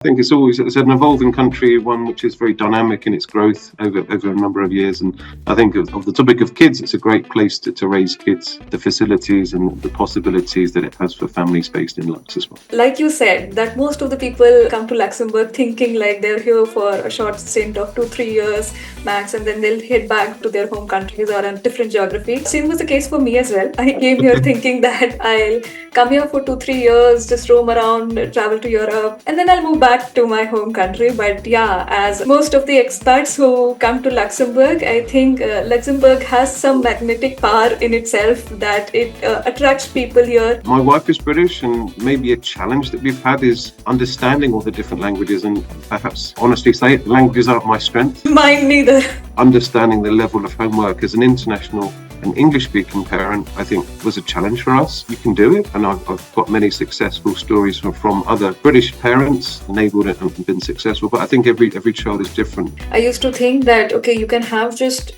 I think it's an evolving country, one which is very dynamic in its growth over a number of years. And I think of the topic of kids, it's a great place to raise kids, the facilities and the possibilities that it has for families based in Lux as well. Like you said, that most of the people come to Luxembourg thinking like they're here for a short stint of 2-3 years max, and then they'll head back to their home countries or a different geography. Same was the case for me as well. I came here thinking that I'll come here for 2-3 years, just roam around, travel to Europe, and then I'll move back to my home country. But yeah, as most of the expats who come to Luxembourg, I think Luxembourg has some magnetic power in itself that it attracts people here. My wife is British, and maybe a challenge that we've had is understanding all the different languages, and perhaps honestly say it, languages aren't my strength. Mine neither. Understanding the level of homework as an international and English-speaking parent, I think, was a challenge for us. You can do it, and I've got many successful stories from other British parents enabled it and been successful. But I think every child is different. I used to think that you can have just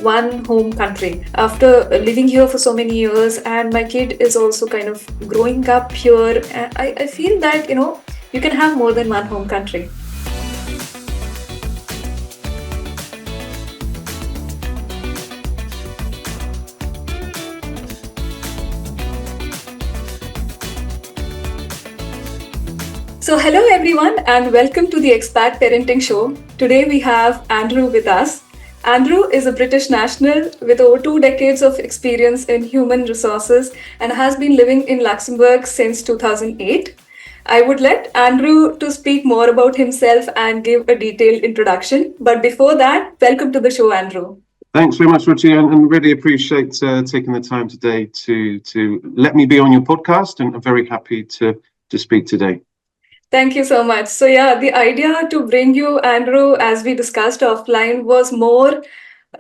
one home country. After living here for so many years, and my kid is also kind of growing up here, I feel that you can have more than one home country. So hello everyone and welcome to the Expat Parenting Show. Today we have Andrew with us. Andrew is a British national with over 2 decades of experience in human resources and has been living in Luxembourg since 2008. I would let Andrew to speak more about himself and give a detailed introduction. But before that, welcome to the show, Andrew. Thanks very much, Ruchi, and really appreciate taking the time today to let me be on your podcast, and I'm very happy to speak today. Thank you so much. So yeah, the idea to bring you, Andrew, as we discussed offline, was more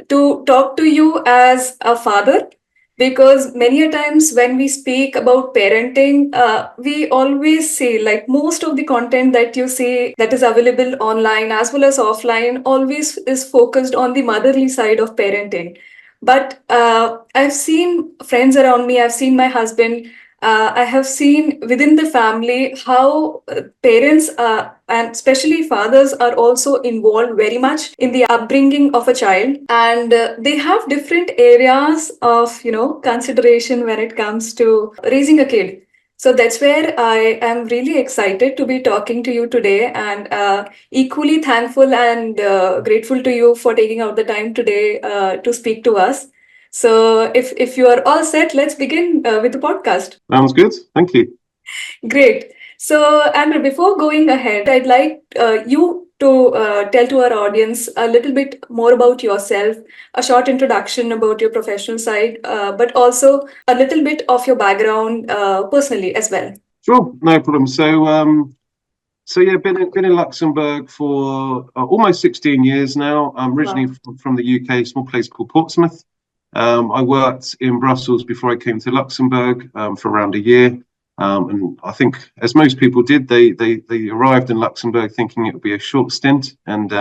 to talk to you as a father, because many a times when we speak about parenting, we always say like most of the content that you see that is available online as well as offline always is focused on the motherly side of parenting. But I've seen friends around me, I've seen my husband, I have seen within the family how parents and especially fathers are also involved very much in the upbringing of a child, and they have different areas of consideration when it comes to raising a kid. So that's where I am really excited to be talking to you today, and equally thankful and grateful to you for taking out the time today to speak to us. So if you are all set, let's begin with the podcast. Sounds good. Thank you. Great. So Andrew, before going ahead, I'd like you to tell to our audience a little bit more about yourself, a short introduction about your professional side, but also a little bit of your background personally as well. Sure, no problem. So yeah, been in Luxembourg for almost 16 years now. I'm originally from the UK, a small place called Portsmouth. I worked in Brussels before I came to Luxembourg for around a year. And I think, as most people did, they arrived in Luxembourg thinking it would be a short stint. And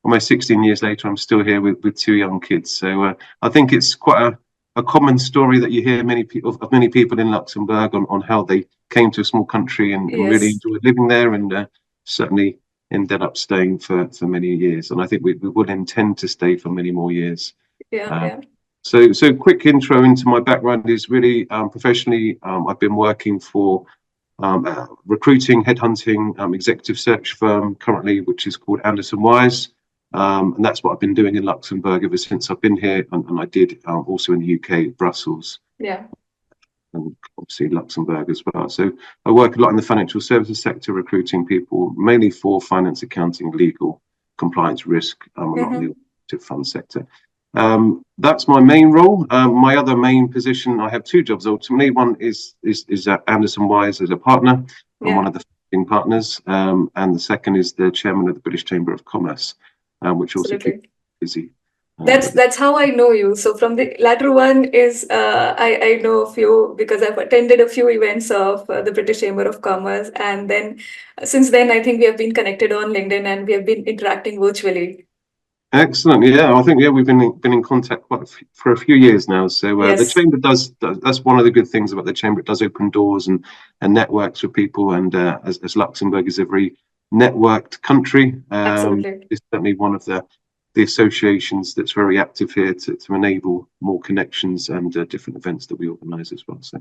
almost 16 years later, I'm still here with 2 young kids. So I think it's quite a common story that you hear many people in Luxembourg on how they came to a small country and really enjoyed living there, and certainly ended up staying for many years. And I think we would intend to stay for many more years. Yeah. So quick intro into my background is really professionally, I've been working for recruiting, headhunting, executive search firm currently, which is called Anderson Wise. And that's what I've been doing in Luxembourg ever since I've been here. And I did also in the UK, Brussels. Yeah. And obviously Luxembourg as well. So I work a lot in the financial services sector, recruiting people, mainly for finance, accounting, legal, compliance, risk, a lot in the fund sector. That's my main role. My other main position, I have 2 jobs ultimately. One is at Anderson Wise as a partner, and one of the founding partners, and the second is the chairman of the British Chamber of Commerce, which also keeps busy. That's how I know you. So from the latter one is I know a few because I've attended a few events of the British Chamber of Commerce, and then since then I think we have been connected on LinkedIn and we have been interacting virtually. Excellent. Yeah, I think we've been in contact for a few years now. So the chamber does. That's one of the good things about the chamber. It does open doors and networks for people. And as Luxembourg is a very networked country. Absolutely. It's certainly one of the associations that's very active here to enable more connections and different events that we organise as well. So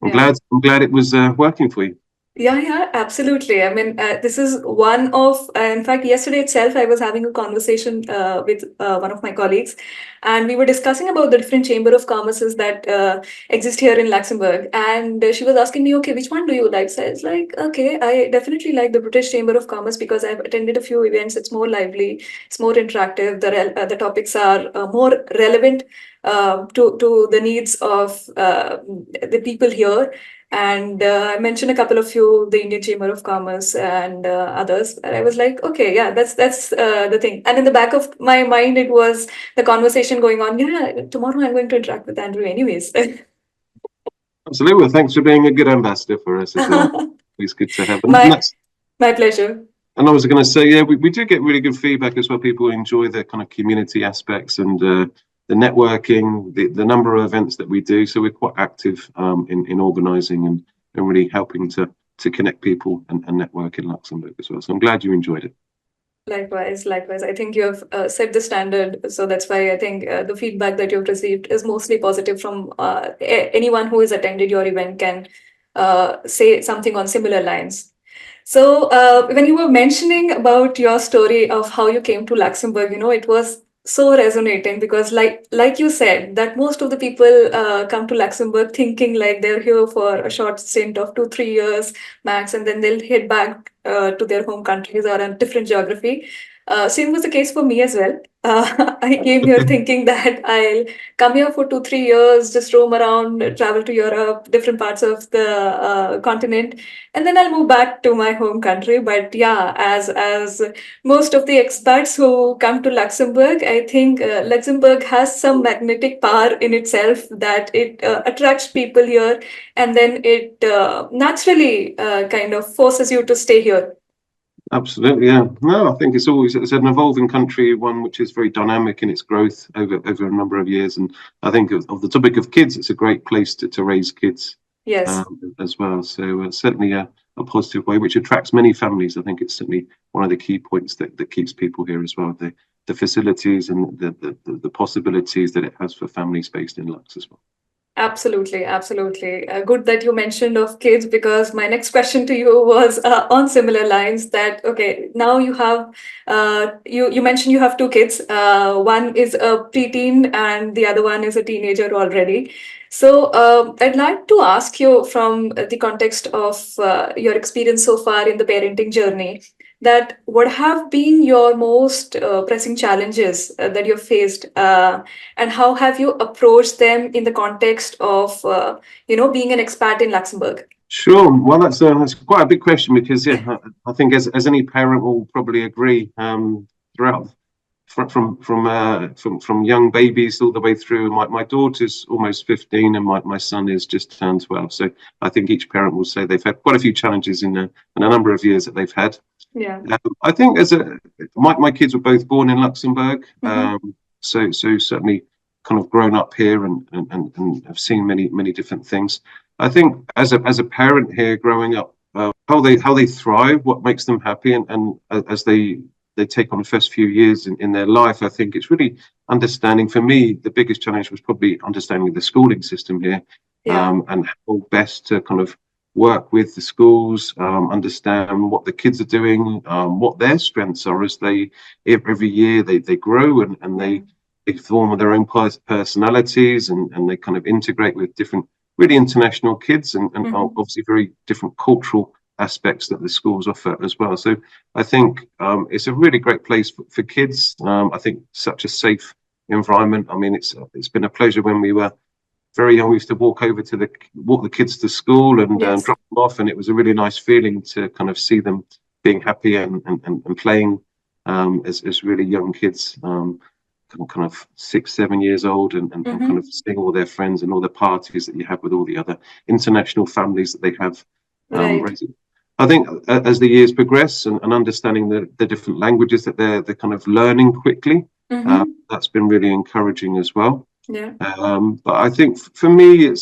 I'm Yeah. glad it was working for you. Yeah, absolutely. I mean, this is one of, in fact, yesterday itself, I was having a conversation with one of my colleagues, and we were discussing about the different chamber of commerces that exist here in Luxembourg. And she was asking me, okay, which one do you like? So I was like, okay, I definitely like the British Chamber of Commerce because I've attended a few events. It's more lively, it's more interactive. The topics are more relevant to the needs of the people here. And I mentioned a couple of you, the Indian Chamber of Commerce and others. And I was like, okay, yeah, that's the thing. And in the back of my mind, it was the conversation going on. Yeah, tomorrow I'm going to interact with Andrew anyways. Absolutely. Well, thanks for being a good ambassador for us as well. It's good to have. And my my pleasure. And I was going to say, yeah, we do get really good feedback as well. People enjoy the kind of community aspects and the networking, the number of events that we do. So we're quite active in organising and really helping to connect people and network in Luxembourg as well. So I'm glad you enjoyed it. Likewise. I think you have set the standard. So that's why I think the feedback that you've received is mostly positive from anyone who has attended your event can say something on similar lines. So when you were mentioning about your story of how you came to Luxembourg, it was so resonating because like you said, that most of the people come to Luxembourg thinking like they're here for a short stint of 2-3 years max, and then they'll head back to their home countries or a different geography. Same was the case for me as well. I came here thinking that I'll come here for 2-3 years, just roam around, travel to Europe, different parts of the continent, and then I'll move back to my home country. But yeah, as most of the expats who come to Luxembourg, I think Luxembourg has some magnetic power in itself that it attracts people here, and then it naturally kind of forces you to stay here. Absolutely, yeah. No, I think it's an evolving country, one which is very dynamic in its growth over a number of years. And I think of the topic of kids, it's a great place to raise kids Yes. as well. So certainly a positive way, which attracts many families. I think it's certainly one of the key points that keeps people here as well. The facilities and the possibilities that it has for families based in Lux as well. Absolutely. Good that you mentioned of kids because my next question to you was on similar lines. That okay, now you have you mentioned you have two kids. One is a preteen and the other one is a teenager already. So I'd like to ask you from the context of your experience so far in the parenting journey, that what have been your most pressing challenges that you've faced, and how have you approached them in the context of being an expat in Luxembourg? Sure. Well, that's quite a big question because yeah, I think as any parent will probably agree, throughout from young babies all the way through. My daughter's almost 15 and my son is just turned 12. So I think each parent will say they've had quite a few challenges in a number of years that they've had. Yeah. I think my kids were both born in Luxembourg, so certainly kind of grown up here and have seen many different things. I think as a parent here growing up, how they thrive, what makes them happy, and as they take on the first few years in their life, I think it's really understanding. For me, the biggest challenge was probably understanding the schooling system here, and how best to kind of work with the schools, understand what the kids are doing, what their strengths are as they every year they grow and they form their own personalities and they kind of integrate with different really international kids and obviously very different cultural aspects that the schools offer as well. So I think it's a really great place for kids. I think such a safe environment. I mean, it's been a pleasure when we were very young. We used to walk the kids to school and drop them off, and it was a really nice feeling to kind of see them being happy and playing as really young kids, kind of 6-7 years old, and kind of seeing all their friends and all the parties that you have with all the other international families that they have. I think as the years progress and understanding the different languages that they're kind of learning quickly, that's been really encouraging as well. Yeah. But I think for me,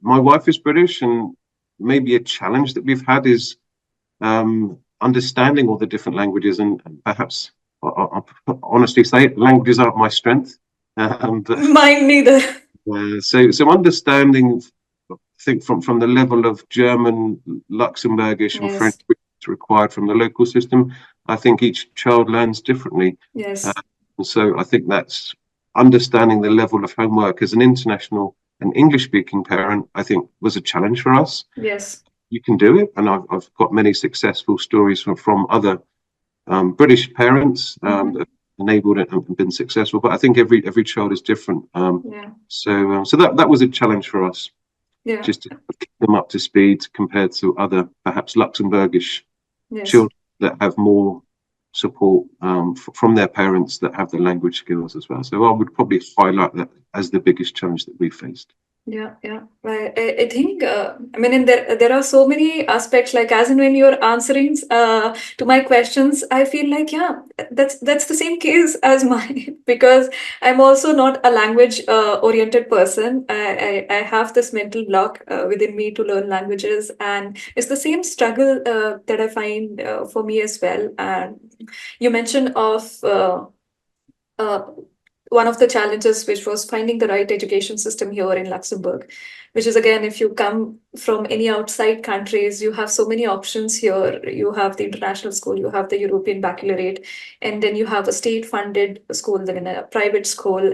my wife is British, and maybe a challenge that we've had is understanding all the different languages, and perhaps I honestly say languages aren't my strength. But Mine neither. so understanding, I think from the level of German, Luxembourgish, and French Yes, which is required from the local system, I think each child learns differently. yes, And so I think that's understanding the level of homework as an international and English-speaking parent, I think was a challenge for us. yes. You can do it, and I've got many successful stories from other British parents that have enabled it and been successful. But I think every child is different. Yeah, So that was a challenge for us, yeah, just to keep them up to speed compared to other perhaps Luxembourgish yes. children that have more support from their parents that have the language skills as well. So I would probably highlight that as the biggest challenge that we faced. Yeah, yeah. I think, I mean, and there are so many aspects, like as and when you're answering to my questions, I feel like, yeah, that's the same case as mine, because I'm also not a language oriented person. I have this mental block within me to learn languages, and it's the same struggle that I find for me as well. And you mentioned of uh, one of the challenges, which was finding the right education system here in Luxembourg, which is, again, if you come from any outside countries, you have so many options here. You have the international school, you have the European baccalaureate, and then you have a state funded school, then a private school.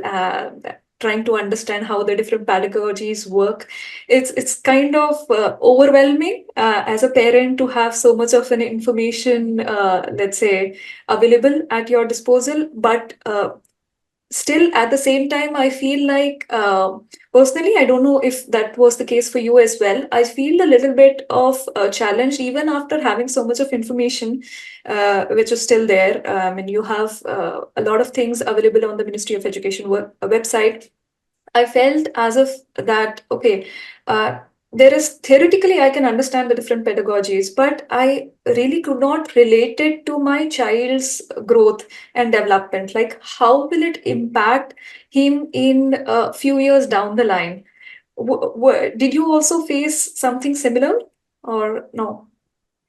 Trying to understand how the different pedagogies work, it's kind of overwhelming as a parent to have so much of an information, let's say, available at your disposal. But still, at the same time, I feel like, personally, I don't know if that was the case for you as well. I feel a little bit of a challenge even after having so much of information, which is still there. And you have a lot of things available on the Ministry of Education website. I felt as if that, okay, uh, there is theoretically I can understand the different pedagogies, but I really could not relate it to my child's growth and development. Like, how will it impact him in a few years down the line? Did you also face something similar, or no?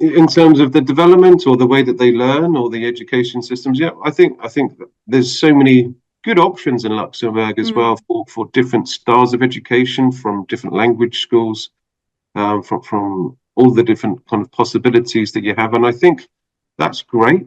In terms of the development or the way that they learn or the education systems, yeah, I think that there's so many good options in Luxembourg as well Mm, for different styles of education, from different language schools, from all the different kind of possibilities that you have. And I think that's great.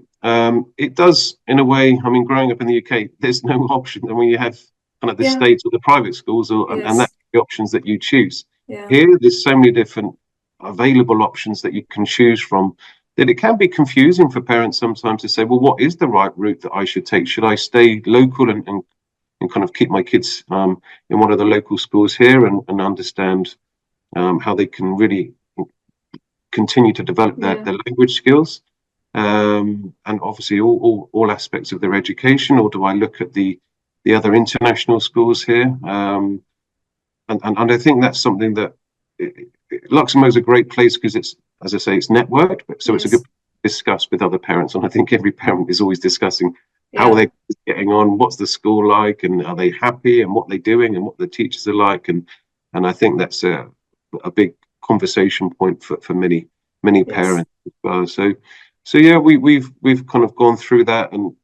It does, in a way, I mean, growing up in the UK, there's no option. I mean, you have kind of the yeah, state or the private schools, and that's yes, the options that you choose. yeah, Here, there's so many different available options that you can choose from that it can be confusing for parents sometimes to say, well, what is the right route that I should take? Should I stay local and kind of keep my kids in one of the local schools here and understand how they can really continue to develop yeah, their language skills, and obviously all aspects of their education, or do I look at the other international schools here? And I think that's something that Luxembourg is a great place because it's, as I say, it's networked, so it's a good yes, place to discuss with other parents. And I think every parent is always discussing how yeah, they're getting on, what's the school like, and are they happy, and what they're doing, and what the teachers are like, and I think that's a big conversation point for many yes, parents as well. So yeah, we've kind of gone through that, and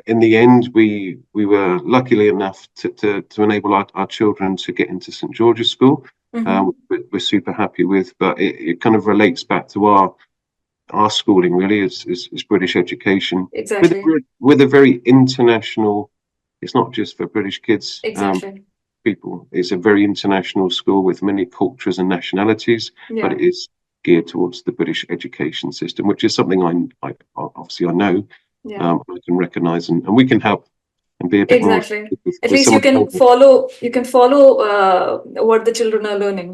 in the end, we were luckily enough to enable our children to get into St George's School. mm-hmm. We're super happy with, but it kind of relates back to our schooling really is British education Exactly, with a very international. It's not just for British kids. exactly, People. It's a very international school with many cultures and nationalities, but yeah, it is geared towards the British education system, which is something I obviously I know, yeah. I can recognise, and we can help and be a bit more Exactly. At with least some you of can the, follow, what the children are learning.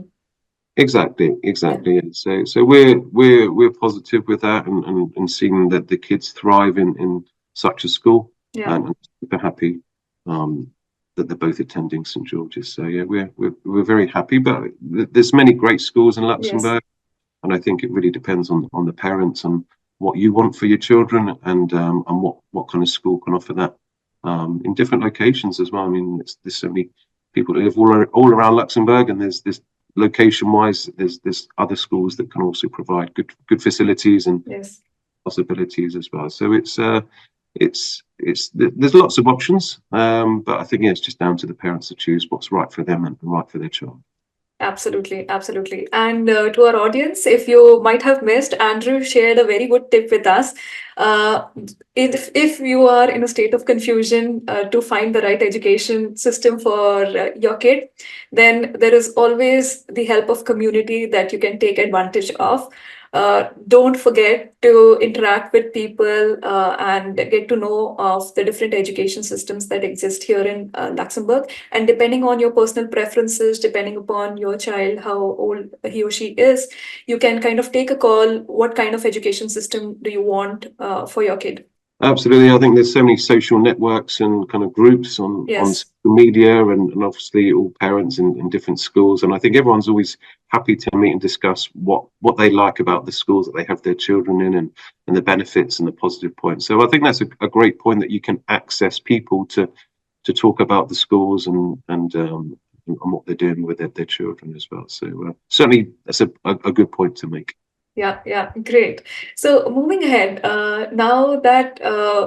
Yeah. exactly. And so we're positive with that, and seeing that the kids thrive in such a school, Yeah. and super happy um, that they're both attending St George's. So yeah, we're very happy. But there's many great schools in Yes. Luxembourg, and I think it really depends on the parents and what you want for your children, and what kind of school can offer that in different locations as well. I mean, there's so many people that live all around Luxembourg, and there's location wise, there's other schools that can also provide good facilities and Yes. possibilities as well. So there's lots of options, but I think it's just down to the parents to choose what's right for them and right for their child. Absolutely, absolutely. And to our audience, if you might have missed, Andrew shared a very good tip with us. Uh, if you are in a state of confusion to find the right education system for your kid, then there is always the help of community that you can take advantage of. Don't forget to interact with people and get to know of the different education systems that exist here in Luxembourg. And depending on your personal preferences, depending upon your child, how old he or she is, you can kind of take a call. What kind of education system do you want for your kid? Absolutely. I think there's so many social networks and kind of groups on Yes. social media and obviously all parents in different schools. And I think everyone's always happy to meet and discuss what they like about the schools that they have their children in and the benefits and the positive points. So I think that's a great point, that you can access people to talk about the schools and what they're doing with their children as well. So certainly that's a good point to make. Yeah, great. So moving ahead, now that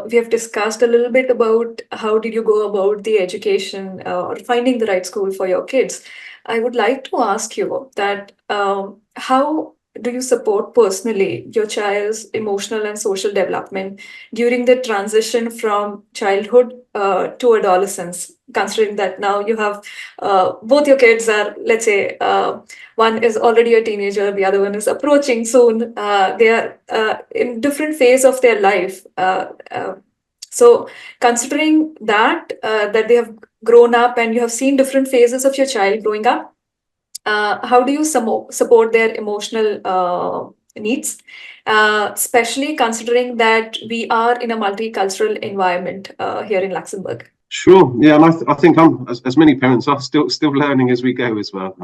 we have discussed a little bit about how did you go about the education or finding the right school for your kids, I would like to ask you that how do you support personally your child's emotional and social development during the transition from childhood to adolescence, considering that now you have both your kids are, let's say, one is already a teenager, the other one is approaching soon. They are in different phase of their life. So considering that they have grown up and you have seen different phases of your child growing up, how do you support their emotional needs, especially considering that we are in a multicultural environment here in Luxembourg? Sure. Yeah, and I think I'm as many parents are still learning as we go as well.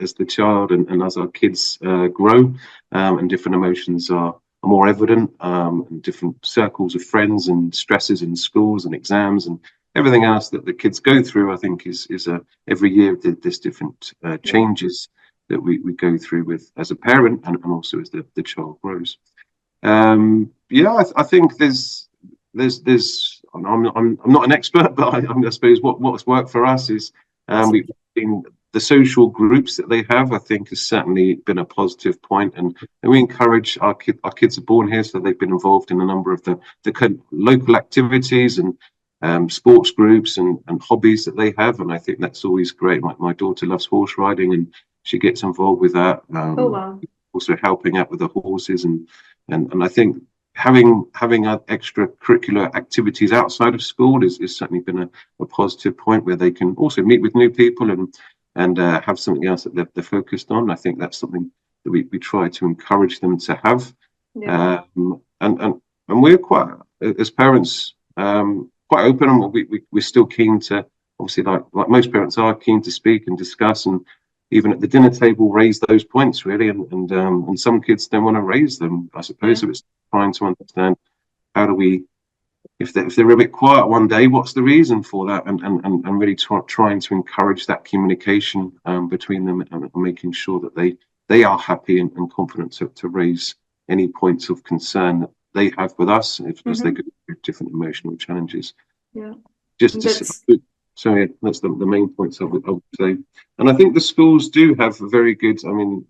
As the child and as our kids grow, and different emotions are more evident, and different circles of friends and stresses in schools and exams and everything else that the kids go through. I think is every year there's different changes that we go through with as a parent and also as the child grows. I think there's I'm not an expert, but I suppose what's worked for us is we've been the social groups that they have. I think has certainly been a positive point, and we encourage our kids are born here, so they've been involved in a number of the local activities and sports groups and hobbies that they have, and I think that's always great. My daughter loves horse riding, and she gets involved with that. Oh wow! Also helping out with the horses, and I think having extracurricular activities outside of school is certainly been a positive point, where they can also meet with new people and have something else that they're focused on. I think that's something that we try to encourage them to have. Yeah. And we're quite, as parents, quite open, and we're still keen to, obviously, like most parents are, keen to speak and discuss, and even at the dinner table raise those points, really. And some kids don't want to raise them, I suppose. So it's trying to understand, how do we, if they're a bit quiet one day, what's the reason for that, and really trying to encourage that communication between them, and making sure that they are happy and confident to raise any points of concern that they have with us as they go through different emotional challenges. Yeah. So yeah, that's the main points I would say. And I think the schools do have a very good, I mean,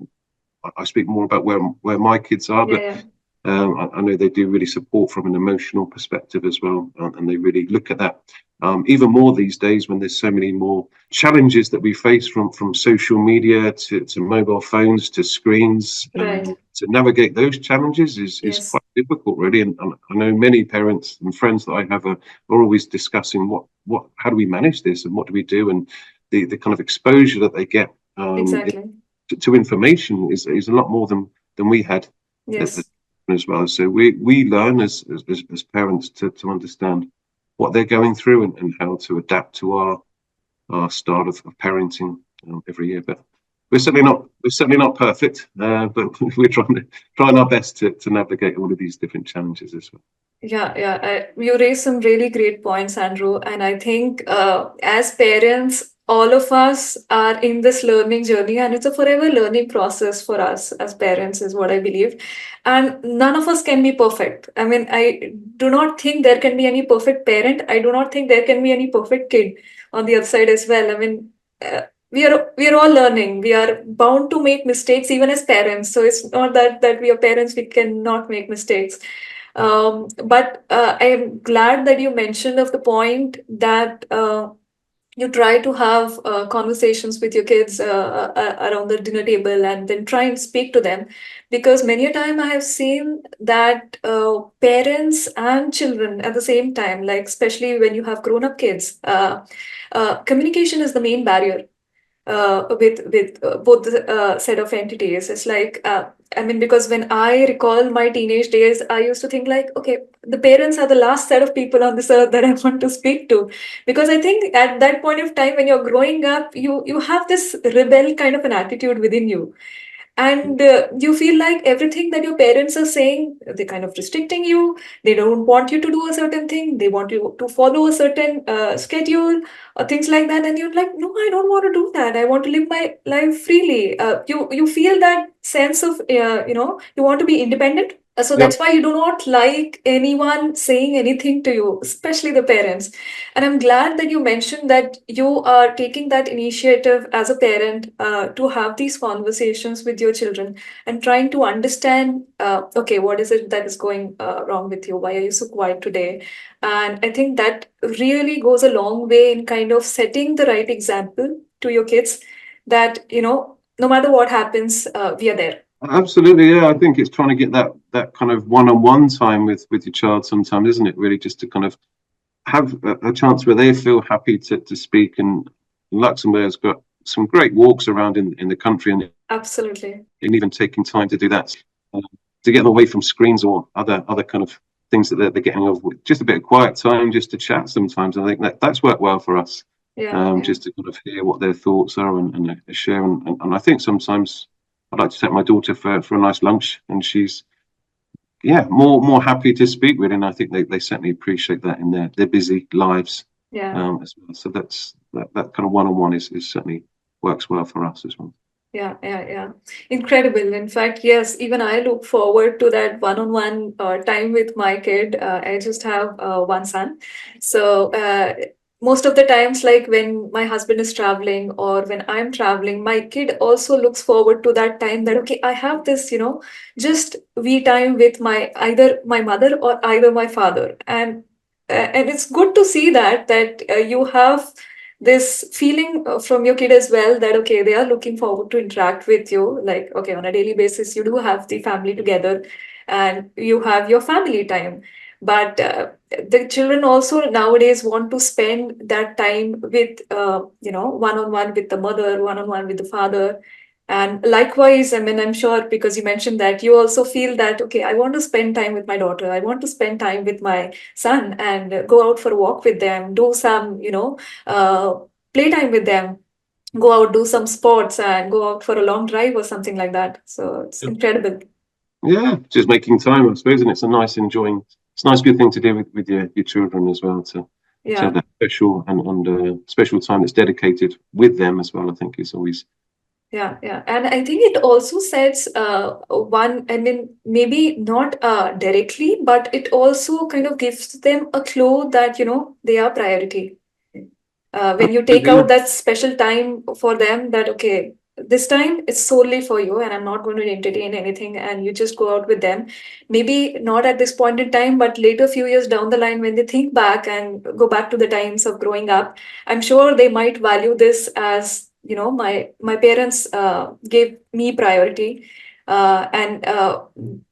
I speak more about where my kids are, but I know they do really support from an emotional perspective as well, and they really look at that even more these days, when there's so many more challenges that we face from social media to mobile phones to screens. To navigate those challenges is quite difficult, really. And I know many parents and friends that I have are always discussing how do we manage this, and what do we do, and the kind of exposure that they get to information is a lot more than we had. As well. So we learn as parents to understand what they're going through and how to adapt to our style of parenting every year. But we're certainly not perfect, but we're trying our best to navigate all of these different challenges as well. Yeah. You raised some really great points, Andrew. And I think as parents, all of us are in this learning journey, and it's a forever learning process for us as parents, is what I believe. And none of us can be perfect. I mean, I do not think there can be any perfect parent. I do not think there can be any perfect kid on the other side as well. I mean, we are all learning. We are bound to make mistakes even as parents. So it's not that we are parents, we cannot make mistakes. But I am glad that you mentioned of the point that you try to have conversations with your kids around the dinner table, and then try and speak to them, because many a time I have seen that parents and children at the same time, like especially when you have grown up kids, communication is the main barrier with both the set of entities. It's like, I mean, because when I recall my teenage days, I used to think like, okay, the parents are the last set of people on this earth that I want to speak to, because I think at that point of time when you're growing up, you have this rebel kind of an attitude within you, and you feel like everything that your parents are saying, they're kind of restricting you. They don't want you to do a certain thing, they want you to follow a certain schedule or things like that, and you're like, no, I don't want to do that, I want to live my life freely. You feel that sense of you want to be independent. So Yep. that's why you do not like anyone saying anything to you, especially the parents. And I'm glad that you mentioned that you are taking that initiative as a parent to have these conversations with your children and trying to understand, okay, what is it that is going wrong with you? Why are you so quiet today? And I think that really goes a long way in kind of setting the right example to your kids that, no matter what happens, we are there. Absolutely, yeah. I think it's trying to get that kind of one-on-one time with your child sometimes, isn't it? Really, just to kind of have a chance where they feel happy to speak. And Luxembourg's got some great walks around in the country, and Absolutely. even taking time to do that, to get them away from screens or other kind of things that they're getting off with. Just a bit of quiet time, just to chat sometimes. I think that's worked well for us. Yeah. Just to kind of hear what their thoughts are and share. And I think sometimes I'd like to take my daughter for a nice lunch, and she's more happy to speak with, and I think they certainly appreciate that in their busy lives. Yeah. As well. So that kind of one-on-one is certainly works well for us as well. Yeah. Incredible. In fact, yes, even I look forward to that one-on-one time with my kid. I just have one son. So most of the times, like when my husband is traveling or when I'm traveling, my kid also looks forward to that time that, okay, I have this, just we time with either my mother or either my father. And it's good to see that you have this feeling from your kid as well, that okay, they are looking forward to interact with you, like okay, on a daily basis you do have the family together and you have your family time. But the children also nowadays want to spend that time with one on one with the mother, one on one with the father. And likewise, I mean, I'm sure because you mentioned that you also feel that okay, I want to spend time with my daughter, I want to spend time with my son, and go out for a walk with them, do some uh, playtime with them, go out, do some sports, and go out for a long drive or something like that. So it's incredible. Yeah, just making time, I suppose, and it's a nice it's a nice good thing to do with your children as well, to have Yeah. that special and special time that's dedicated with them as well. I think is always Yeah. And I think it also sets I mean, maybe not directly, but it also kind of gives them a clue that, they are priority. When you take absolutely, out that special time for them, that okay, this time it's solely for you and I'm not going to entertain anything, and you just go out with them, maybe not at this point in time, but later few years down the line when they think back and go back to the times of growing up, I'm sure they might value this as, my parents gave me priority. And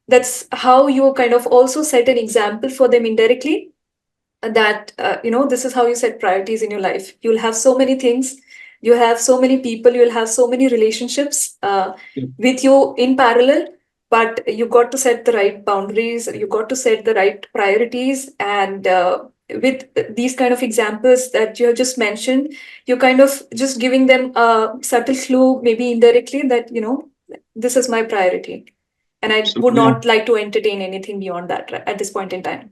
that's how you kind of also set an example for them indirectly, that this is how you set priorities in your life. You'll have so many things, you have so many people, you'll have so many relationships yeah, with you in parallel, but you got to set the right boundaries, you got to set the right priorities. And with these kind of examples that you have just mentioned, you're kind of just giving them a subtle clue, maybe indirectly, that this is my priority, and I would absolutely. not like to entertain anything beyond that at this point in time.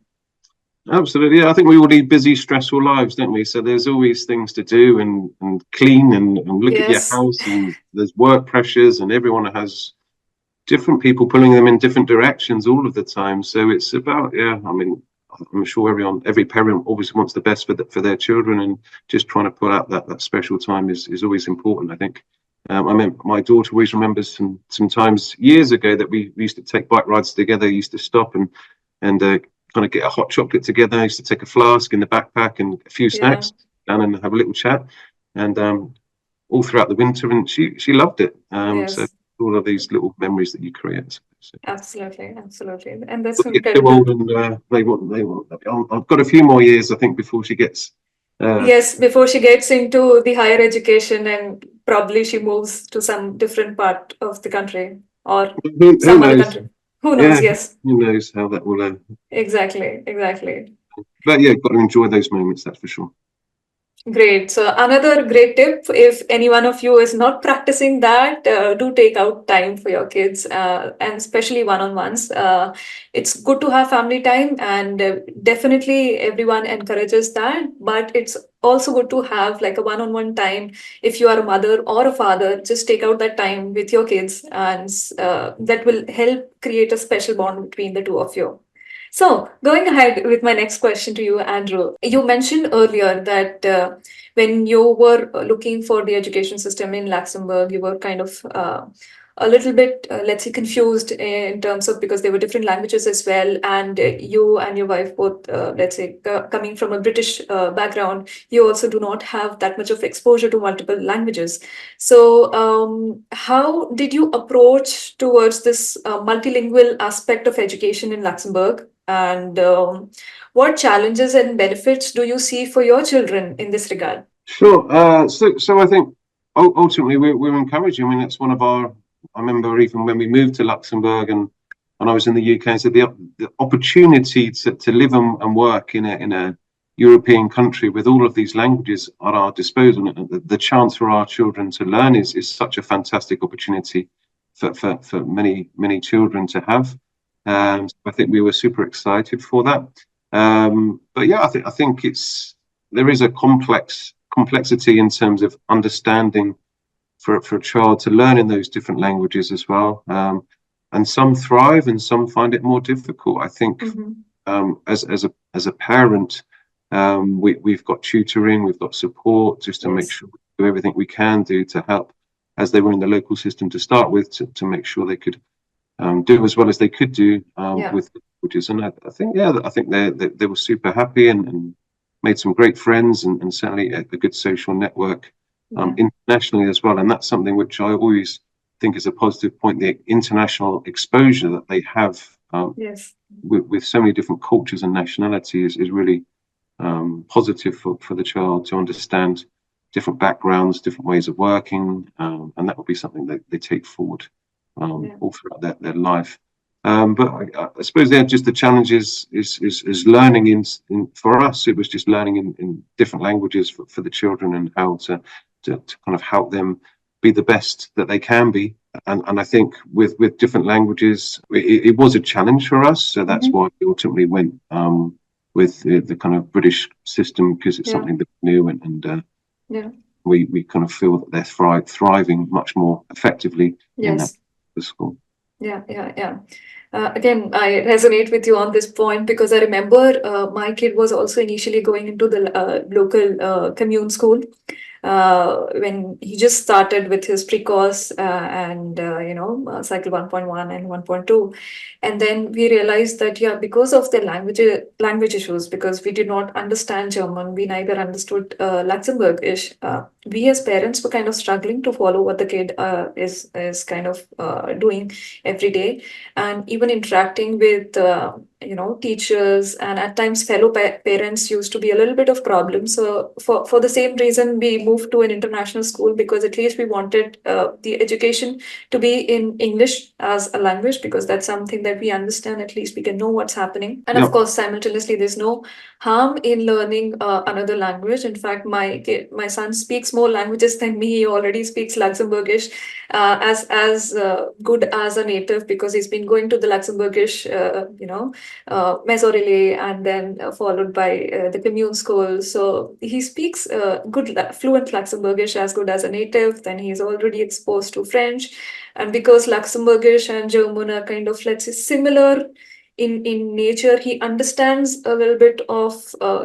Absolutely. Yeah, I think we all lead busy, stressful lives, don't we? So there's always things to do and clean and look at your Yes. house, and there's work pressures, and everyone has different people pulling them in different directions all of the time. So it's about, yeah, I mean, I'm sure every parent always wants the best for their children, and just trying to put out that special time is always important, I think. I mean, my daughter always remembers some times years ago that we used to take bike rides together, used to stop and kind of get a hot chocolate together. I used to take a flask in the backpack and a few Yeah. snacks down and have a little chat, and all throughout the winter, and she loved it. So Yes. all of these little memories that you create. So, Absolutely. Absolutely. And that's get too incredible. old, and they want. I've got a few more years, I think, before she gets. Yes, before she gets into the higher education and probably she moves to some different part of the country or Who some other knows? country. Who knows? Yeah, Yes, who knows how that will. exactly, exactly. But yeah, got to enjoy those moments. That's for sure. Great. So another great tip, if any one of you is not practicing that, do take out time for your kids, and especially one-on-ones. It's good to have family time, and definitely everyone encourages that. But it's also good to have like a one-on-one time. If you are a mother or a father, just take out that time with your kids, and that will help create a special bond between the two of you. So, going ahead with my next question to you, Andrew, you mentioned earlier that when you were looking for the education system in Luxembourg, you were kind of a little bit, let's say, confused in terms of because there were different languages as well, and you and your wife both, let's say, coming from a British background, you also do not have that much of exposure to multiple languages. So, how did you approach towards this multilingual aspect of education in Luxembourg? And what challenges and benefits do you see for your children in this regard? Sure. So I think ultimately we're encouraging. I mean, it's one of our. I remember even when we moved to Luxembourg and I was in the UK, so the opportunity to live and work in a European country with all of these languages at our disposal, and the chance for our children to learn is such a fantastic opportunity for many children to have. So I think we were super excited for that. But yeah, I think there is a complexity in terms of understanding for a child to learn in those different languages as well. And some thrive and some find it more difficult. I think as a parent, we've got tutoring, we've got support just to make Yes. sure we do everything we can do to help, as they were in the local system to start with, to make sure they could do as well as they could do Yeah. with languages. And I think, yeah, I think they were super happy and made some great friends, and certainly a good social network Yeah. internationally as well. And that's something which I always think is a positive point. The international exposure that they have Yes. with so many different cultures and nationalities is really positive for the child to understand different backgrounds, different ways of working, and that will be something that they take forward all throughout their life. But I suppose they're just the challenges is learning in for us. It was just learning in different languages for the children, and how to kind of help them be the best that they can be. And I think with different languages, it was a challenge for us. So that's why we ultimately went with the kind of British system, because it's Yeah. something that we knew, and Yeah. we kind of feel that they're thriving much more effectively in that Yes. school. Yeah. Yeah. Yeah. Again, I resonate with you on this point because I remember my kid was also initially going into the local commune school when he just started with his pre-course and cycle 1.1 and 1.2. And then we realized that, yeah, because of the language issues, because we did not understand German, we neither understood Luxembourgish. We as parents were kind of struggling to follow what the kid is kind of doing every day, and even interacting with teachers and at times fellow parents used to be a little bit of problem. So for the same reason we moved to an international school, because at least we wanted the education to be in English as a language, because that's something that we understand. At least we can know what's happening, and of course simultaneously there's no harm in learning another language. In fact, my son speaks more more languages than me. He already speaks Luxembourgish as good as a native, because he's been going to the Luxembourgish, Maison Relais, and then followed by the commune school. So he speaks fluent Luxembourgish as good as a native. Then he's already exposed to French. And because Luxembourgish and German are kind of, let's say, similar in nature, he understands a little bit of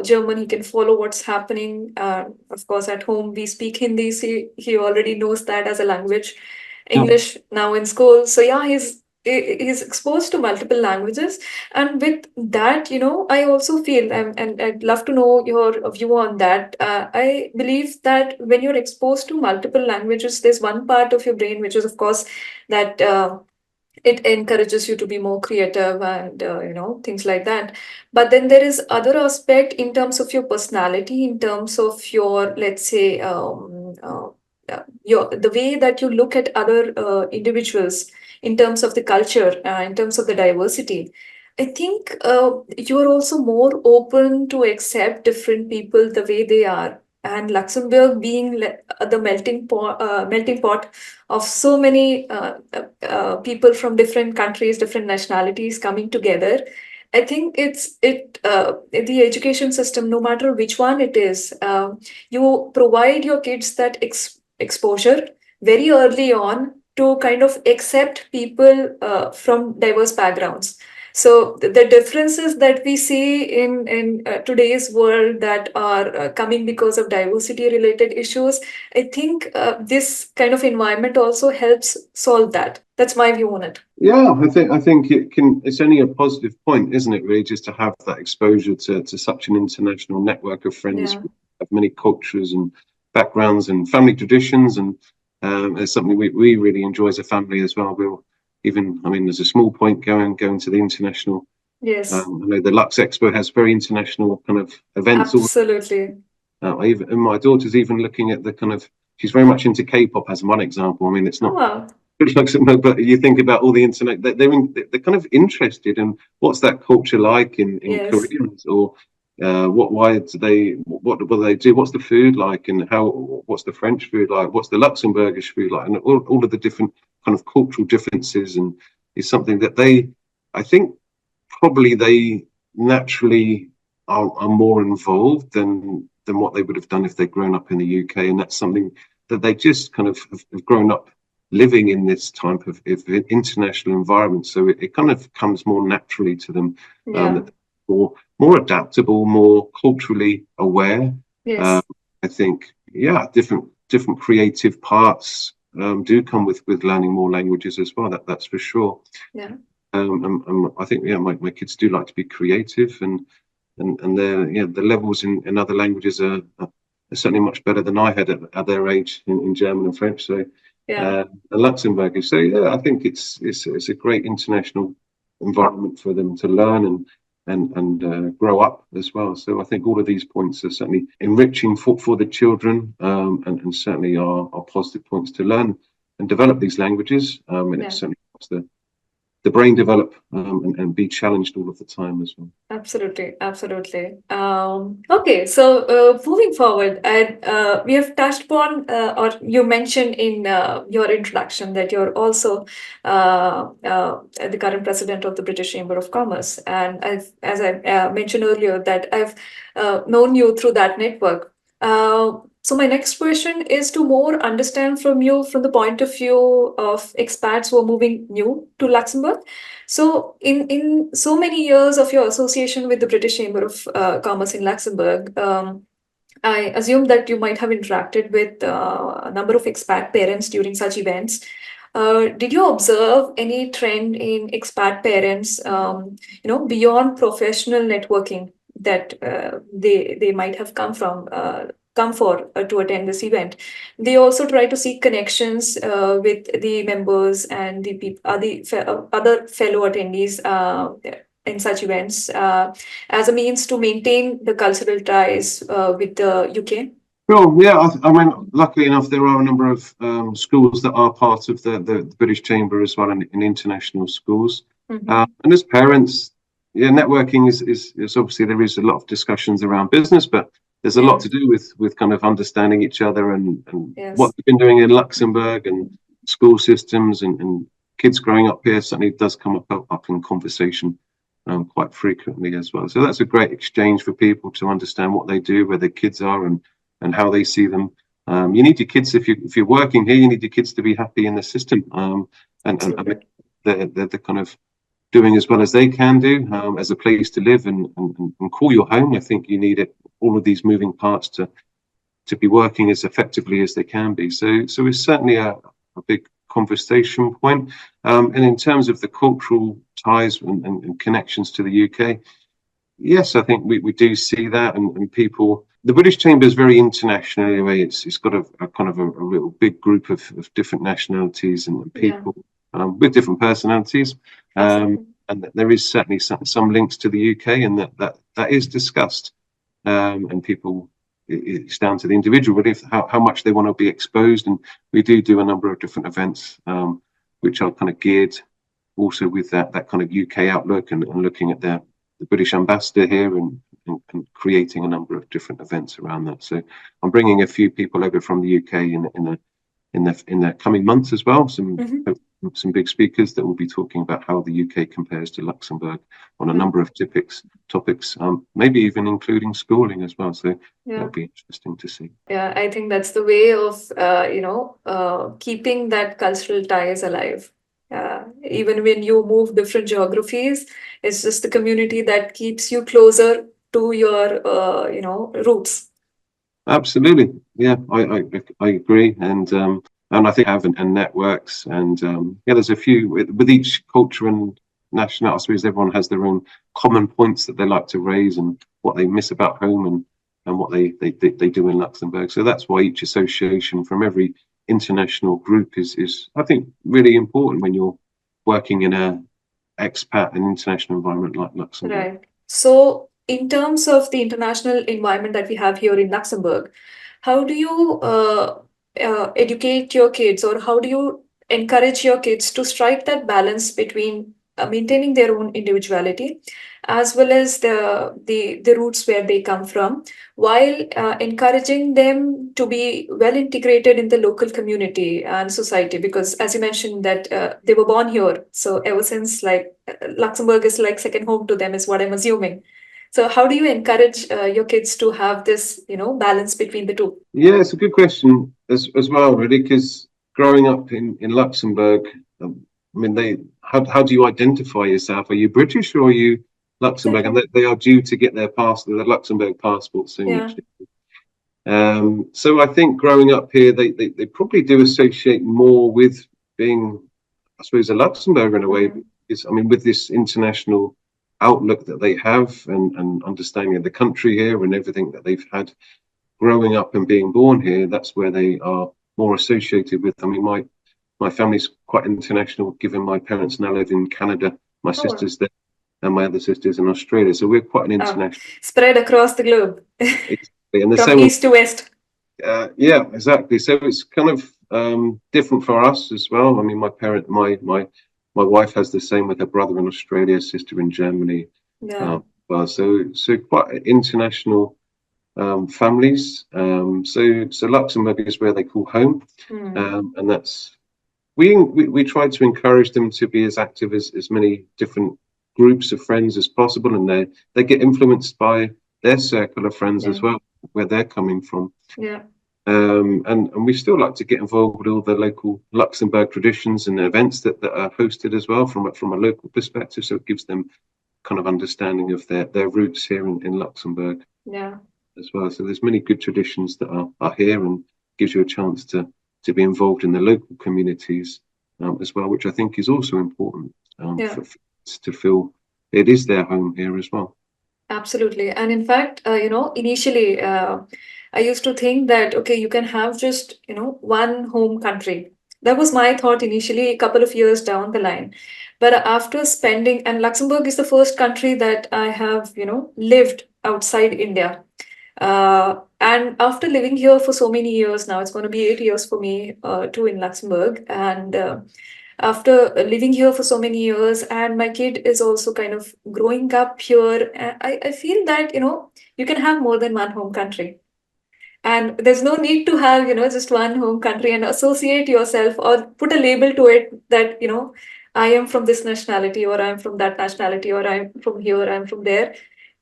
German. He can follow what's happening. Of course, at home we speak Hindi. So he already knows that as a language. English now in school. So yeah, he's exposed to multiple languages. And with that, I also feel, and I'd love to know your view on that. I believe that when you're exposed to multiple languages, there's one part of your brain which is, of course, that it encourages you to be more creative and things like that. But then there is other aspect in terms of your personality, in terms of your, let's say, the way that you look at other individuals, in terms of the culture, in terms of the diversity. I think you're also more open to accept different people the way they are. And Luxembourg being the melting pot of so many people from different countries, different nationalities coming together. I think the education system, no matter which one it is, you provide your kids that exposure very early on to kind of accept people from diverse backgrounds. So the differences that we see in today's world that are coming because of diversity related issues, I think this kind of environment also helps solve that. That's my view on it. Yeah, I think it's only a positive point, isn't it, really, just to have that exposure to such an international network of friends of many cultures and backgrounds and family traditions, and it's something we really enjoy as a family as well. There's a small point going to the international. Yes. I know the Lux Expo has very international kind of events. Absolutely. And my daughter's even looking at she's very much into K-pop as one example. I mean, it's not Luxembourg, but you think about all the internet, they're kind of interested in what's that culture like in Koreans, or what do they do? What's the food like, and what's the French food like? What's the Luxembourgish food like? And all of the different kind of cultural differences, and is something that I think probably they naturally are more involved than what they would have done if they'd grown up in the UK. And that's something that they just kind of have grown up living in this type of international environment. So it kind of comes more naturally to them. More adaptable, more culturally aware. Yes. I think, different creative parts do come with learning more languages as well. That's for sure. Yeah. I think my kids do like to be creative, and the levels in other languages are certainly much better than I had at their age in German and French. So and Luxembourgish. So I think it's a great international environment for them to learn and grow up as well. So I think all of these points are certainly enriching for the children, and certainly are positive points to learn and develop these languages. And it certainly helps the brain develop and be challenged all of the time as well. Absolutely. Okay, so moving forward, we have touched upon, or you mentioned in your introduction, that you're also the current president of the British Chamber of Commerce. And as I mentioned earlier, that I've known you through that network. So my next question is to more understand from you from the point of view of expats who are moving new to Luxembourg. So in so many years of your association with the British Chamber of Commerce in Luxembourg, I assume that you might have interacted with a number of expat parents during such events. Did you observe any trend in expat parents, beyond professional networking that they might have come for to attend this event? They also try to seek connections with the members and the other fellow attendees in such events as a means to maintain the cultural ties with the UK. Well, yeah, I mean, luckily enough, there are a number of schools that are part of the British Chamber as well, in international schools. And as parents, networking is obviously, there is a lot of discussions around business, but there's a lot to do with kind of understanding each other and what they've been doing in Luxembourg and school systems and kids growing up here certainly does come up in conversation quite frequently as well. So that's a great exchange for people to understand what they do, where their kids are, and how they see them. You need your kids, if you're working here, you need your kids to be happy in the system, and they're kind of doing as well as they can do as a place to live and call your home. I think you need all of these moving parts to be working as effectively as they can be. So it's certainly a big conversation point. And in terms of the cultural ties and connections to the UK, yes, I think we do see that, and people. The British Chamber is very international anyway. It's got a kind of a real big group of different nationalities and people with different personalities. And there is certainly some links to the UK, and that is discussed. And people, it's down to the individual, really, how much they want to be exposed. And we do a number of different events, which are kind of geared also with that kind of UK outlook and looking at the British ambassador here and creating a number of different events around that. So I'm bringing a few people over from the UK in the coming months as well. Some big speakers that will be talking about how the UK compares to Luxembourg on a number of topics, maybe even including schooling as well. So that'll be interesting to see. Yeah, I think that's the way of keeping that cultural ties alive. Even when you move different geographies, it's just the community that keeps you closer to your roots. Absolutely, yeah, I agree, and I think and networks, and there's a few with each culture and national. I suppose everyone has their own common points that they like to raise and what they miss about home and what they do in Luxembourg. So that's why each association from every international group is I think really important when you're working in a expat and international environment like Luxembourg. Right. So in terms of the international environment that we have here in Luxembourg, how do you educate your kids, or how do you encourage your kids to strike that balance between maintaining their own individuality as well as the roots where they come from, while encouraging them to be well integrated in the local community and society? Because as you mentioned that they were born here, so ever since, like, Luxembourg is like second home to them, is what I'm assuming. So how do you encourage your kids to have this, balance between the two? Yeah, it's a good question as well, really, because growing up in Luxembourg, I mean, how do you identify yourself? Are you British or are you Luxembourg? And they are due to get their Luxembourg passport soon. So I think growing up here, they probably do associate more with being, I suppose, a Luxembourger in a way. Because, I mean, with this international outlook that they have and understanding of the country here and everything that they've had growing up and being born here, that's where they are more associated with. I mean, my family's quite international, given my parents now live in Canada, my sister's there, and my other sister's in Australia. So we're quite an international. Spread across the globe. Exactly. And from east to west. Yeah, exactly. So it's kind of different for us as well. I mean, my wife has the same with her brother in Australia, sister in Germany. Well, so quite international families. So Luxembourg is where they call home, and that's we try to encourage them to be as active as many different groups of friends as possible, and they get influenced by their circle of friends as well, where they're coming from. And we still like to get involved with all the local Luxembourg traditions and events that are hosted as well from a local perspective. So it gives them kind of understanding of their roots here in Luxembourg as well. So there's many good traditions that are here, and gives you a chance to be involved in the local communities as well, which I think is also important for to feel it is their home here as well. Absolutely. And in fact, initially, I used to think that, okay, you can have just, one home country. That was my thought initially, a couple of years down the line. But after spending, and Luxembourg is the first country that I have, lived outside India. And after living here for so many years now, it's going to be 8 years for me too in Luxembourg. And after living here for so many years, and my kid is also kind of growing up here, I feel that, you can have more than one home country. And there's no need to have, just one home country and associate yourself or put a label to it that, I am from this nationality, or I'm from that nationality, or I'm from here, I'm from there.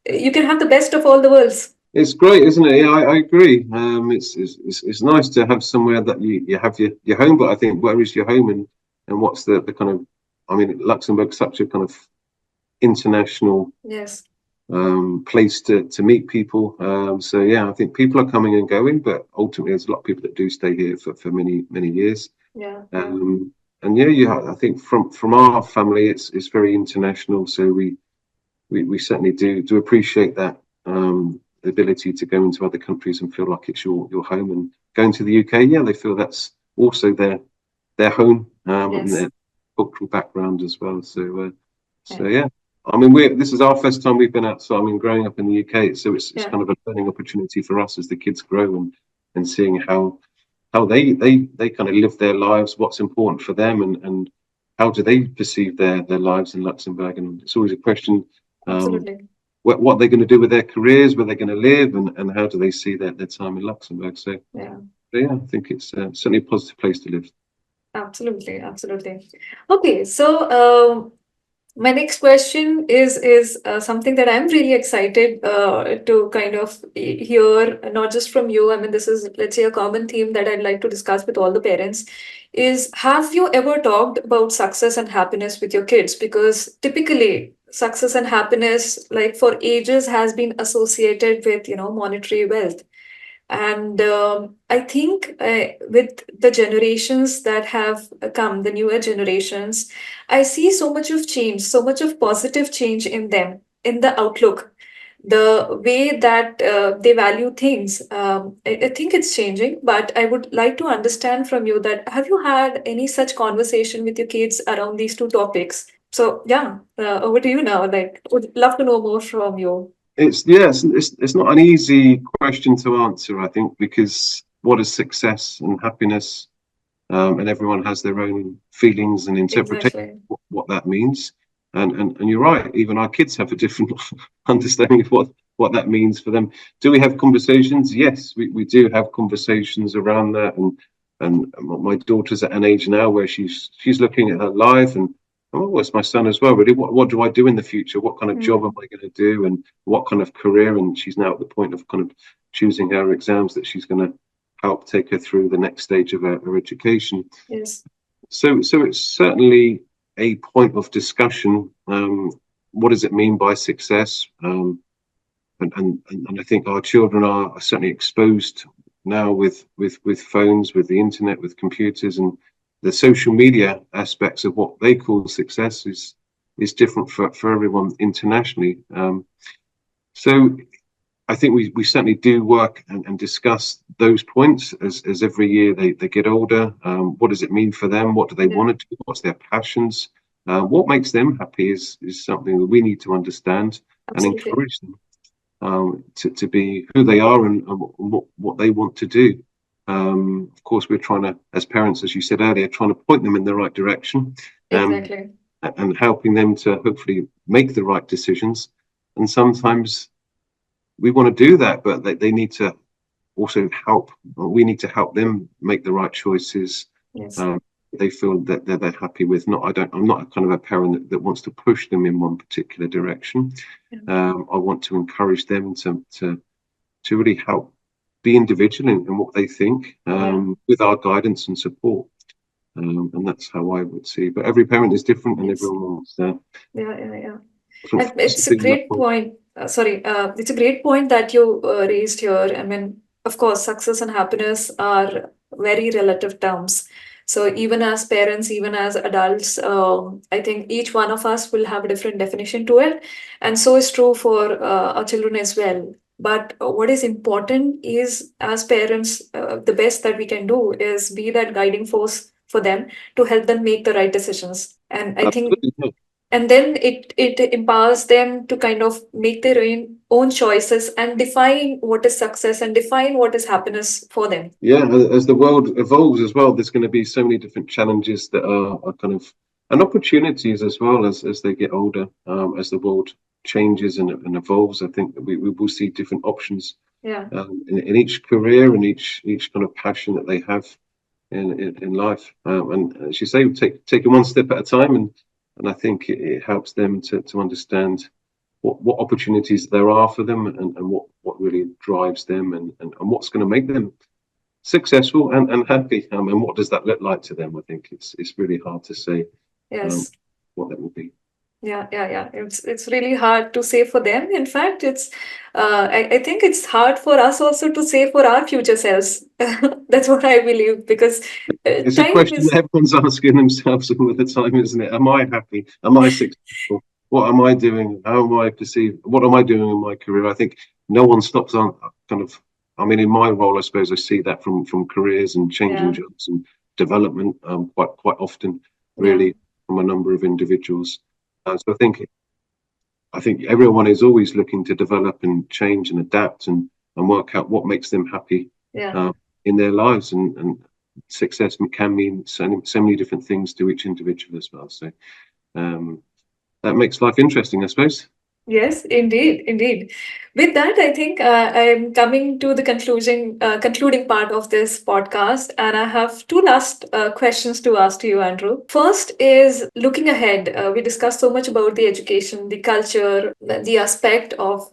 You can have the best of all the worlds. It's great, isn't it? Yeah, I agree. It's nice to have somewhere that you have your home, but I think where is your home, and what's the kind of, I mean, Luxembourg's such a kind of international Yes. place to meet people. So yeah, I think people are coming and going, but ultimately there's a lot of people that do stay here for many years. Yeah. And yeah, I think from our family, it's very international. So we certainly do appreciate that, the ability to go into other countries and feel like it's your home. And going to the UK, yeah, they feel that's also their home, and Yes. their cultural background as well. So Yeah. yeah. I mean, this is our first time we've been outside. I mean, growing up in the UK, so it's Yeah. kind of a learning opportunity for us as the kids grow, and seeing how they kind of live their lives, what's important for them, and how do they perceive their lives in Luxembourg. And it's always a question, Absolutely. what they're going to do with their careers, where they're going to live, and how do they see their time in Luxembourg. So Yeah. yeah, I think it's certainly a positive place to live. Absolutely. Okay, so my next question is something that I'm really excited to kind of hear, not just from you. I mean, this is, let's say, a common theme that I'd like to discuss with all the parents. Is, have you ever talked about success and happiness with your kids? Because typically, success and happiness, like for ages, has been associated with, monetary wealth. And I think with the generations that have come, the newer generations, I see so much of change, so much of positive change in them, in the outlook, the way that they value things. I think it's changing, but I would like to understand from you that, have you had any such conversation with your kids around these two topics? So yeah, over to you now. Like, would love to know more from you. It's not an easy question to answer, I think, because what is success and happiness, and everyone has their own feelings and interpretation Exactly. of what that means. And you're right, even our kids have a different understanding of what that means for them. Do we have conversations? Yes, we do have conversations around that. And my daughter's at an age now where she's looking at her life, and oh, it's my son as well. Really, what do I do in the future? What kind of job am I going to do, and what kind of career? And she's now at the point of kind of choosing her exams that she's going to help take her through the next stage of her education. Yes. So it's certainly a point of discussion. What does it mean by success? And I think our children are certainly exposed now with phones, with the internet, with computers, and the social media aspects of what they call success is different for everyone internationally. So I think we certainly do work and discuss those points as every year they get older. What does it mean for them? What do they want to do? What's their passions? What makes them happy is something that we need to understand and Absolutely. encourage them, to be who they are, and what they want to do. Of course, we're trying to, as parents, as you said earlier, trying to point them in the right direction, Exactly. and helping them to hopefully make the right decisions. And sometimes we want to do that, but they need to also help. We need to help them make the right choices. Yes. Um, they feel that they're happy with. I'm not a kind of a parent that wants to push them in one particular direction. I want to encourage them to really help be individual in what they think, with our guidance and support. And that's how I would see. But every parent is different, and Yes. everyone wants Yeah. different And it's a philosophy on that great point. point. It's a great point that you raised here. I mean, of course, success and happiness are very relative terms. So even as parents, even as adults, I think each one of us will have a different definition to it, and so is true for our children as well. But what is important is, as parents, the best that we can do is be that guiding force for them to help them make the right decisions. And I think Absolutely. and then it empowers them to kind of make their own choices and define what is success and define what is happiness for them. Yeah, as the world evolves as well, there's going to be so many different challenges that are kind of, and opportunities as well as they get older. As the world changes and evolves, I think that we will see different options Yeah. in each career and each kind of passion that they have in life. And as you say, take it one step at a time, and I think it helps them to understand what opportunities there are for them, and what really drives them, and what's going to make them successful and happy. And what does that look like to them? I think it's really hard to say Yes. what that will be. Yeah. It's really hard to say for them. In fact, I think it's hard for us also to say for our future selves. That's what I believe, because It's a time question is, that everyone's asking themselves all the time, isn't it? Am I happy? Am I successful? What am I doing? How am I perceived? What am I doing in my career? I think no one stops on kind of. I mean, in my role, I suppose I see that from careers and changing yeah, jobs and development quite often, yeah, really, from a number of individuals. So I think everyone is always looking to develop and change and adapt and work out what makes them happy yeah. in their lives, and success can mean so many different things to each individual as well. So that makes life interesting, I suppose. Yes, indeed. With that, I think I'm coming to the concluding part of this podcast, and I have two last questions to ask to you, Andrew. First is looking ahead. We discussed so much about the education, the culture, the aspect of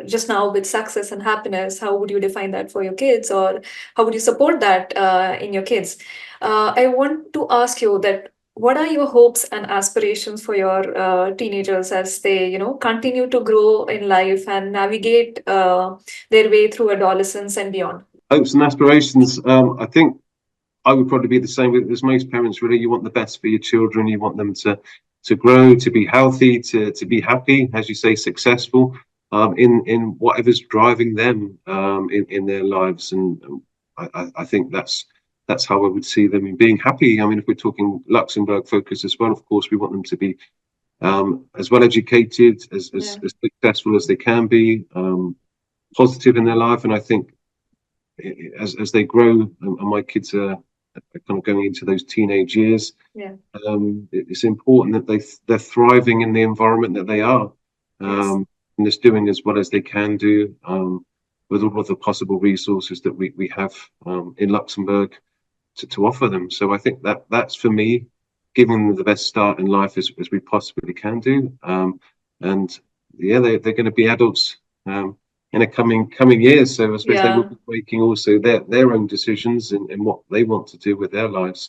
just now with success and happiness. How would you define that for your kids, or how would you support that in your kids? I want to ask you that what are your hopes and aspirations for your teenagers as they, continue to grow in life and navigate their way through adolescence and beyond? Hopes and aspirations. I think I would probably be the same as most parents. Really, you want the best for your children. You want them to grow, to be healthy, to be happy, as you say, successful in whatever's driving them in their lives. And I think that's how I would see them in being happy. I mean, if we're talking Luxembourg focus as well, of course, we want them to be as well educated, as successful as they can be, positive in their life. And I think as they grow, and my kids are kind of going into those teenage years, it's important that they're thriving in the environment that they are, and just doing as well as they can do with all of the possible resources that we have in Luxembourg to offer them. So I think that's for me, giving them the best start in life as we possibly can do. And yeah, they're going to be adults in a coming years. So I suppose they will be making also their own decisions in what they want to do with their lives.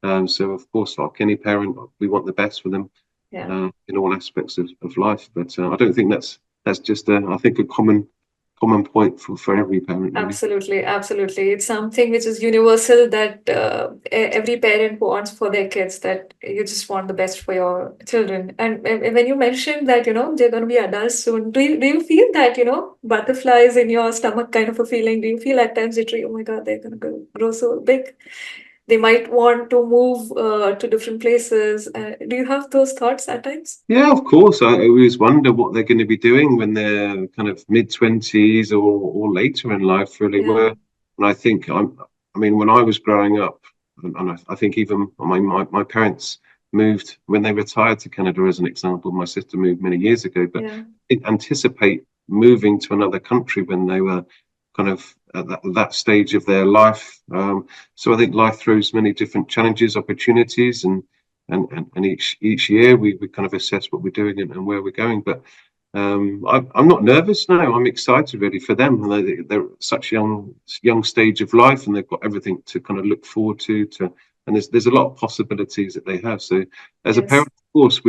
So of course, like any parent, we want the best for them in all aspects of life. But I don't think that's just I think a common point for every parent, really. Absolutely. It's something which is universal, that every parent wants for their kids, that you just want the best for your children. And when you mentioned that, they're going to be adults soon, do you feel that, butterflies in your stomach kind of a feeling? Do you feel at times literally, oh my God, they're going to grow so big? They might want to move to different places. Do you have those thoughts at times? Yeah, of course. I always wonder what they're going to be doing when they're kind of mid-20s or later in life, really. And I think I mean, when I was growing up, and I think even my parents moved when they retired to Canada, as an example. My sister moved many years ago, but didn't anticipate moving to another country when they were kind of at that stage of their life. So I think life throws many different challenges, opportunities, and each year we kind of assess what we're doing and where we're going. But I'm not nervous now. I'm excited really for them. They're at such a young stage of life, and they've got everything to kind of look forward to. And there's a lot of possibilities that they have. So as a parent, of course,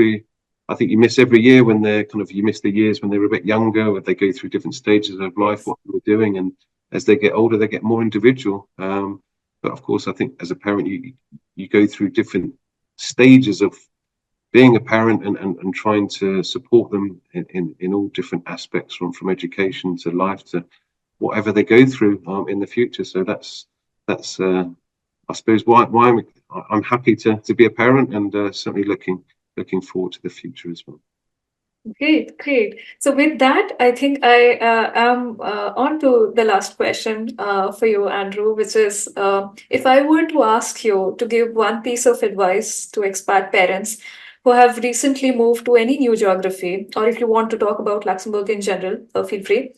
I think you miss every year when you miss the years when they were a bit younger, or they go through different stages of life, what they were doing, and as they get older, they get more individual. But of course, I think as a parent, you go through different stages of being a parent and trying to support them in all different aspects, from education to life to whatever they go through in the future. So that's I suppose why I'm happy to be a parent, and certainly looking looking forward to the future as well. Great, great. So with that, I think I am on to the last question for you, Andrew, which is if I were to ask you to give one piece of advice to expat parents who have recently moved to any new geography, or if you want to talk about Luxembourg in general, feel free.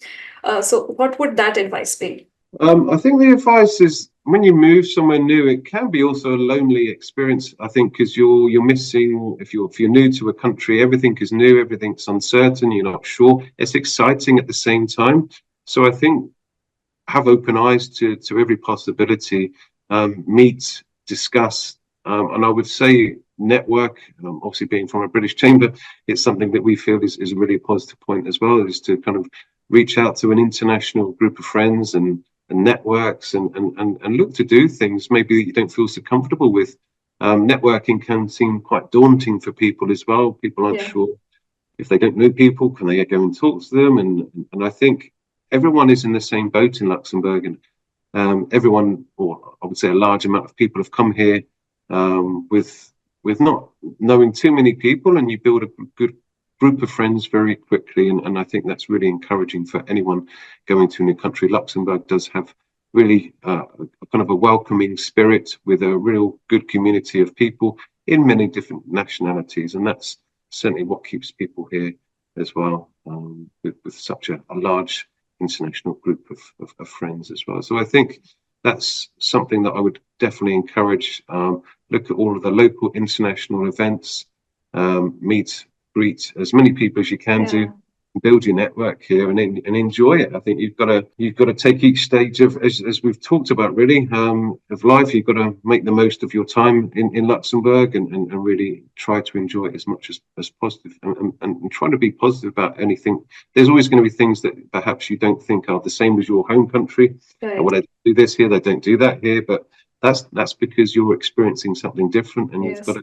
So what would that advice be? I think the advice is when you move somewhere new, it can be also a lonely experience. I think because you're missing if you're new to a country, everything is new, everything's uncertain, you're not sure. It's exciting at the same time. So I think have open eyes to every possibility, meet, discuss, and I would say network. Obviously, being from a British chamber, it's something that we feel is a really positive point as well. Is to kind of reach out to an international group of friends and networks and look to do things maybe that you don't feel so comfortable with. Networking can seem quite daunting for people as well. People aren't sure if they don't know people, can they go and talk to them? And I think everyone is in the same boat in Luxembourg, and everyone, or I would say a large amount of people, have come here with not knowing too many people, and you build a good group of friends very quickly. And I think that's really encouraging for anyone going to a new country. Luxembourg does have really kind of a welcoming spirit with a real good community of people in many different nationalities, and that's certainly what keeps people here as well, with such a large international group of friends as well. So I think that's something that I would definitely encourage. Look at all of the local international events, meet, greet as many people as you can do, build your network here and enjoy it. I think you've got to take each stage of, as we've talked about, really, of life. You've got to make the most of your time in Luxembourg and really try to enjoy it as much as positive, and try to be positive about anything. There's always going to be things that perhaps you don't think are the same as your home country. Well, they do this here, they don't do that here, but that's because you're experiencing something different, and you've got to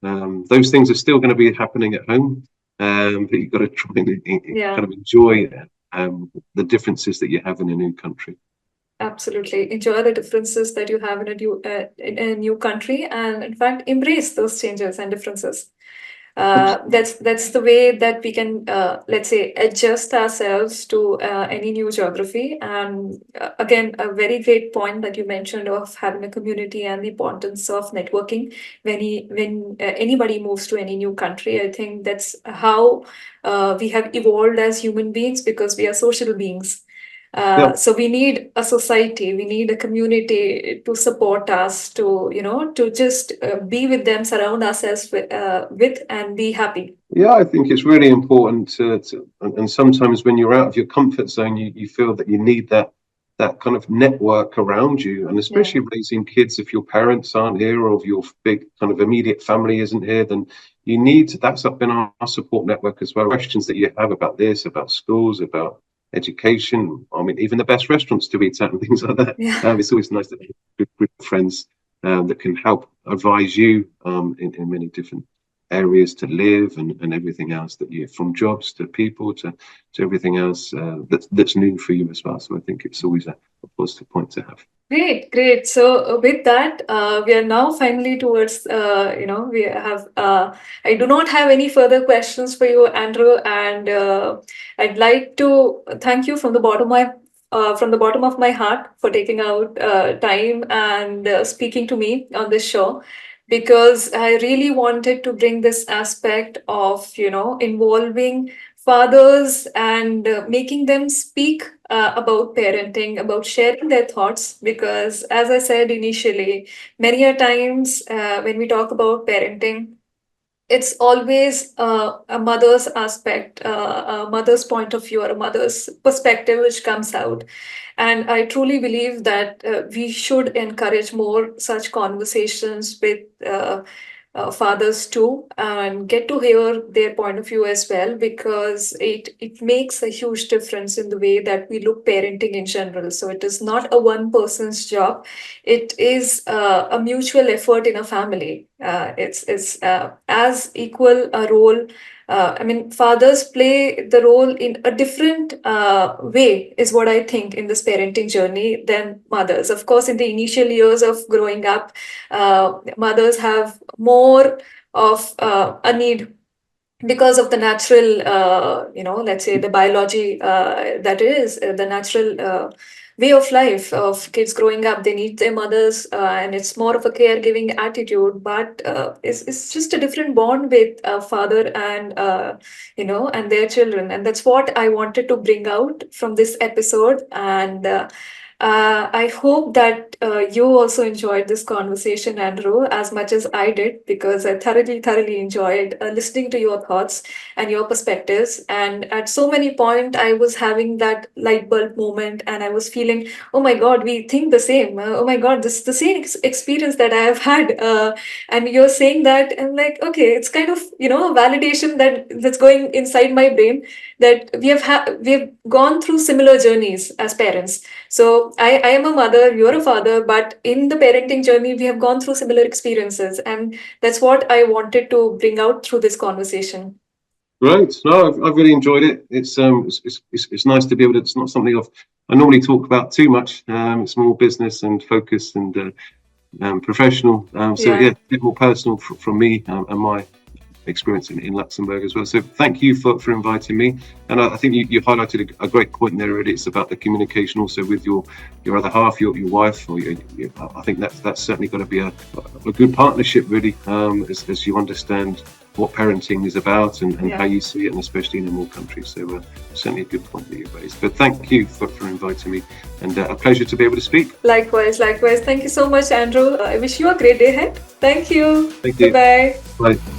those things are still going to be happening at home, but you've got to try and kind of enjoy the differences that you have in a new country. Absolutely. Enjoy the differences that you have in a new country, and in fact, embrace those changes and differences. That's the way that we can, let's say, adjust ourselves to any new geography. And again, a very great point that you mentioned of having a community and the importance of networking when anybody moves to any new country. I think that's how we have evolved as human beings, because we are social beings. So we need a society, we need a community to support us, to just be with them, surround ourselves with and be happy. Yeah, I think it's really important and sometimes when you're out of your comfort zone, you feel that you need that kind of network around you, and especially raising kids. If your parents aren't here, or if your big kind of immediate family isn't here, then you need that's up in our support network as well. Questions that you have about this, about schools, about education, I mean, even the best restaurants to eat at and things like that. It's always nice to have a group of friends that can help advise you in many different areas to live and everything else, that you, from jobs to people to everything else that's new for you as well. So I think it's always a positive point to have. Great. So with that, we are now finally towards, we have, I do not have any further questions for you, Andrew, and I'd like to thank you from the bottom of my heart for taking out time and speaking to me on this show, because I really wanted to bring this aspect of, involving fathers and making them speak about parenting, about sharing their thoughts. Because, as I said initially, many a times when we talk about parenting, it's always a mother's aspect, a mother's point of view, or a mother's perspective which comes out. And I truly believe that we should encourage more such conversations with fathers too, and get to hear their point of view as well, because it makes a huge difference in the way that we look parenting in general. So it is not a one person's job; it is a mutual effort in a family. It's as equal a role. I mean, fathers play the role in a different way, is what I think, in this parenting journey than mothers. Of course, in the initial years of growing up, mothers have more of a need because of the natural, let's say the biology that is the natural way of life of kids growing up. They need their mothers, and it's more of a caregiving attitude. But it's just a different bond with father and and their children, and that's what I wanted to bring out from this episode. And I hope that you also enjoyed this conversation, Andrew, as much as I did, because I thoroughly enjoyed listening to your thoughts and your perspectives. And at so many points, I was having that light bulb moment, and I was feeling, oh my God, we think the same. Oh my God, this is the same experience that I have had. And you're saying that, and like, okay, it's kind of a validation that's going inside my brain, that we have gone through similar journeys as parents. So I am a mother, you're a father, but in the parenting journey, we have gone through similar experiences. And that's what I wanted to bring out through this conversation. Right. No, I've really enjoyed it. It's nice to be able to. It's not something I normally talk about too much. It's more business and focus and professional. So yeah, a bit more personal from me and my experience in Luxembourg as well. So thank you for inviting me. And I think you highlighted a great point there already. It's about the communication also with your other half, your wife. Or I think that's certainly got to be a good partnership, really, as you understand what parenting is about and how you see it, and especially in more countries. So certainly a good point that you raised. But thank you for inviting me, and a pleasure to be able to speak. Likewise. Thank you so much, Andrew. I wish you a great day ahead. Thank you. Thank you. Bye. Bye.